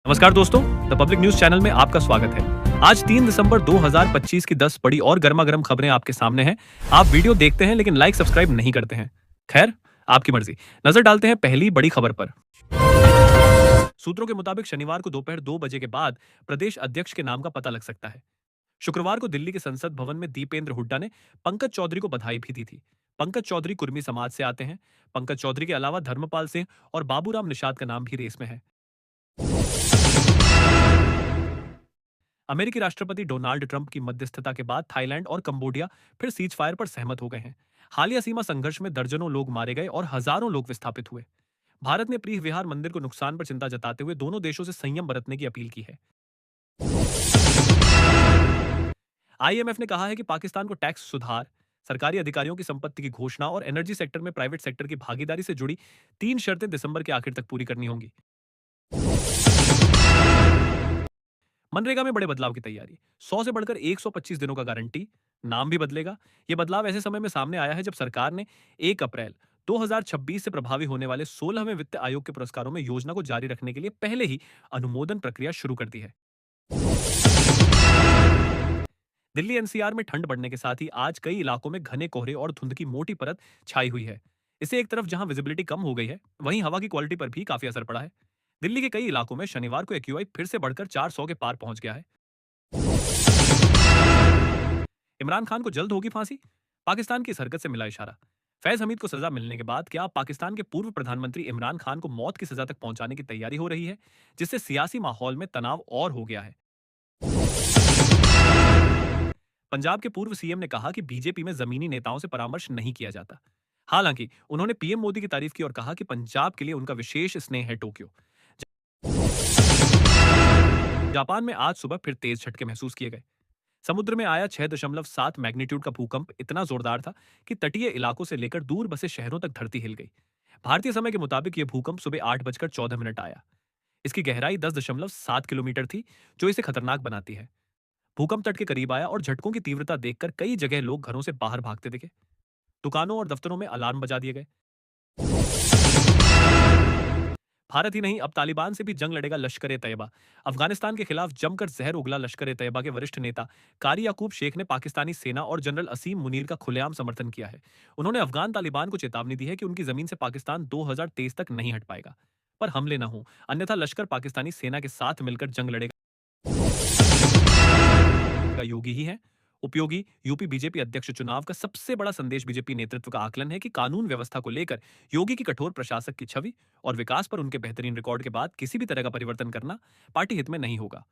नमस्कार दोस्तों, the public news channel में आपका स्वागत है। आज 3 दिसंबर 2025 की 10 बड़ी और गर्मा गर्म खबरें आपके सामने हैं। आप वीडियो देखते हैं लेकिन लाइक सब्सक्राइब नहीं करते हैं। खैर, आपकी मर्जी। नजर डालते हैं पहली बड़ी खबर पर। सूत्रों के मुताबिक शनिवार को दोपहर 2 बजे के बाद प्रदेश अध्यक्ष के नाम का पता लग सकता है। शुक्रवार को दिल्ली के संसद भवन में दीपेंद्र हुड्डा ने पंकज चौधरी को बधाई भी दी थी। पंकज चौधरी कुर्मी समाज से आते हैं। पंकज चौधरी के अलावा धर्मपाल सिंह और बाबूराम निषाद का नाम भी रेस में है। अमेरिकी राष्ट्रपति डोनाल्ड ट्रंप की मध्यस्थता के बाद थाईलैंड और कंबोडिया फिर सीज फायर पर सहमत हो गए हैं। हालिया सीमा संघर्ष में दर्जनों लोग मारे गए और हजारों लोग विस्थापित हुए। भारत ने प्रीह विहार मंदिर को नुकसान पर चिंता जताते हुए दोनों देशों से संयम बरतने की अपील की है। आईएमएफ ने कहा है कि पाकिस्तान को टैक्स सुधार, सरकारी अधिकारियों की संपत्ति की घोषणा और एनर्जी सेक्टर में प्राइवेट सेक्टर की भागीदारी से जुड़ी 3 शर्तें दिसंबर के आखिर तक पूरी करनी होंगी। मनरेगा में बड़े बदलाव की तैयारी। 100 से बढ़कर 125 दिनों का गारंटी। नाम भी बदलेगा। यह बदलाव ऐसे समय में सामने आया है जब सरकार ने 1 अप्रैल 2026 से प्रभावी होने वाले 16वें वित्त आयोग के पुरस्कारों में योजना को जारी रखने के लिए पहले ही अनुमोदन प्रक्रिया शुरू कर दी है। दिल्ली एनसीआर में ठंड बढ़ने के साथ ही आज कई इलाकों में घने कोहरे और धुंध की मोटी परत छाई हुई है। इससे एक तरफ जहां विजिबिलिटी कम हो गई है, वहीं हवा की क्वालिटी पर भी काफी असर पड़ा है। दिल्ली के कई इलाकों में शनिवार को एक्यूआई फिर से बढ़कर 400 के पार पहुंच गया है। इमरान खान को जल्द होगी फांसी, पाकिस्तान की इस हरकत से मिला इशारा। फैज हमीद को सजा मिलने के बाद क्या पाकिस्तान के पूर्व प्रधानमंत्री इमरान खान को मौत की सजा तक पहुंचाने की तैयारी हो रही है, जिससे सियासी माहौल में तनाव और हो गया है। पंजाब के पूर्व सीएम ने कहा कि बीजेपी में जमीनी नेताओं से परामर्श नहीं किया जाता। हालांकि उन्होंने पीएम मोदी की तारीफ की और कहा कि पंजाब के लिए उनका विशेष स्नेह है टोक्यो। जापान में आज सुबह फिर तेज झटके महसूस किए गए। समुद्र में आया 6.7 मैग्नीट्यूड का भूकंप इतना जोरदार था कि तटीय इलाकों से लेकर दूर बसे शहरों तक धरती हिल गई। भारतीय समय के मुताबिक यह भूकंप सुबह 8:14 आया। इसकी गहराई 10.7 किलोमीटर थी, जो इसे खतरनाक बनाती है। भूकंप तट के करीब आया और झटकों की तीव्रता देखकर कई जगह लोग घरों से बाहर भागते दिखे। दुकानों और दफ्तरों में अलार्म बजा दिए गए। भारत ही नहीं, अब तालिबान से भी जंग लड़ेगा लश्कर-ए-तैयबा। अफगानिस्तान के खिलाफ जमकर जहर उगला लश्कर-ए-तैयबा के वरिष्ठ नेता कारी याकूब शेख ने पाकिस्तानी सेना और जनरल असीम मुनीर का खुलेआम समर्थन किया है। उन्होंने अफगान तालिबान को चेतावनी दी है कि उनकी जमीन से पाकिस्तान 2023 तक नहीं हट पाएगा, पर हमले न हो, अन्यथा लश्कर पाकिस्तानी सेना के साथ मिलकर जंग लड़ेगा। योगी ही है उपयोगी। यूपी बीजेपी अध्यक्ष चुनाव का सबसे बड़ा संदेश बीजेपी नेतृत्व का आकलन है कि कानून व्यवस्था को लेकर योगी की कठोर प्रशासक की छवि और विकास पर उनके बेहतरीन रिकॉर्ड के बाद किसी भी तरह का परिवर्तन करना पार्टी हित में नहीं होगा।